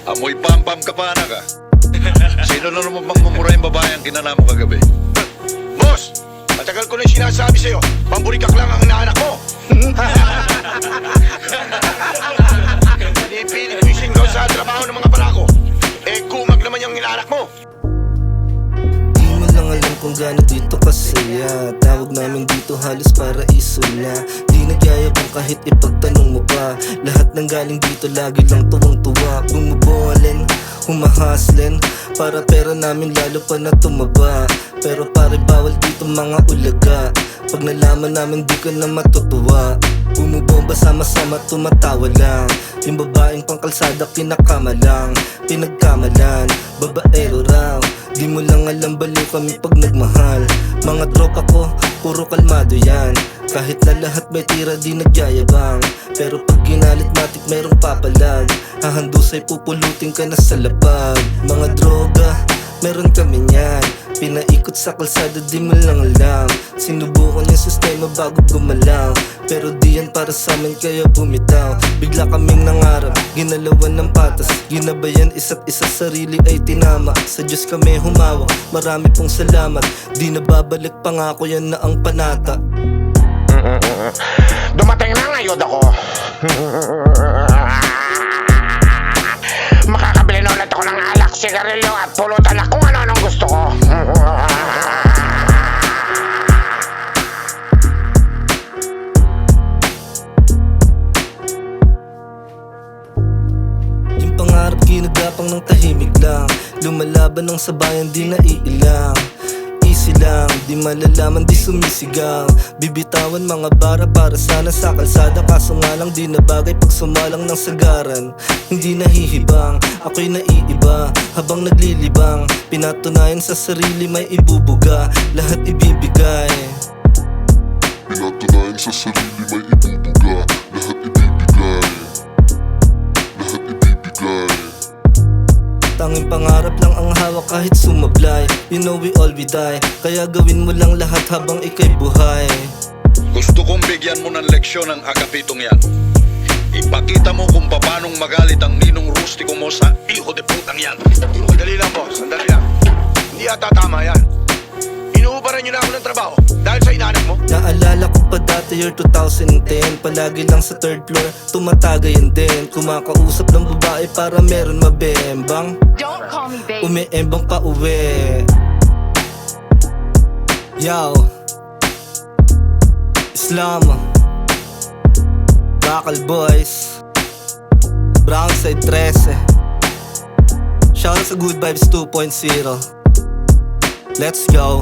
Amoy pam-pam ka pa, anak, ah. Sino na naman bang mumura yung babae ang kinala mo kagabi? Boss, matagal ko na yung sinasabi sa'yo, pamburikak lang ang inaanak mo. Pinipisin ko sa trabaho ng mga barako. Kumag naman yung inaanak mo. Di mo lang alam kung gaano dito kasaya. Tawag namin dito halos paraiso na. Di nagyayabang kahit ipagtanong mo pa. Lahat ng galing dito lagi lang tuwang-tuwa. Bumubolin, humahaslen, para pera namin lalo pa na tumaba. Pero pare bawal dito mga ulaga. Pag nalaman namin di ka na matutuwa. Bumubomba sama-sama tumatawa lang. Yung babaeng pangkalsada pinakamalang. Pinagkamalan, babaero raw. Di mo lang alam baliw kami pag nagmahal. Mga tropa ko, puro kalmado yan. Kahit na lahat may tira di nagyayabang. Pero pag ginalit matik mayroong papalag. Hahandusay pupulutin ka na sa lapag. Mga droga, meron kami niyan. Pinaikot sa kalsada di mo lang alam. Sinubukan yung sistema bago gumalaw. Pero di yan para sa amin kaya bumitaw. Bigla kaming nangarap, ginalawan ng patas. Ginabayan isa't isa, sarili ay tinama. Sa Diyos kami humawak, marami pong salamat. Di na babalik, pangako yan na ang panata. Dumating na ngayon ako. Makakabili na ulit ako ng alak, sigarilyo at pulutan na kung ano-anong gusto ko. Yung pangarap ginagapang ng tahimik lang. Lumalaban ng sabayan di naiilang. Easy lang, di malalaman di sumisigaw. Bibitawan mga bara para sana sa kalsada. Kaso nga lang di na bagay pag sumalang ng sagaran. Hindi nahihibang, ako'y naiiba. Habang naglilibang, pinatunayan sa sarili may ibubuga. Lahat ibibigay. Pinatunayan sa sarili may ibubuga. Lahat ibibigay. Lahat ibibigay. Tanging pangarap lang ang hawak kahit sumablay. You know we all we die. Kaya gawin mo lang lahat habang ika'y buhay. Gusto kong bigyan mo ng leksyon ang agapitong yan. Ipakita mo kung paanong magalit ang ninong rustiko mo sa iho de putang yan. Sandali lang, boss, sandali lang. Hindi ata tama yan. Inuubaran niyo na ako ng trabaho dahil sa inaanak mo. Naalala ko pa dati year 2010. Palagi lang sa third floor, tumatagayan din. Kumakausap ng babae para meron mabembang. Don't call me baby. Umiembang pa uwi. Yo Islam Bakal Boys Brownside 13. Shoutout sa Good Vibes 2.0. Let's go.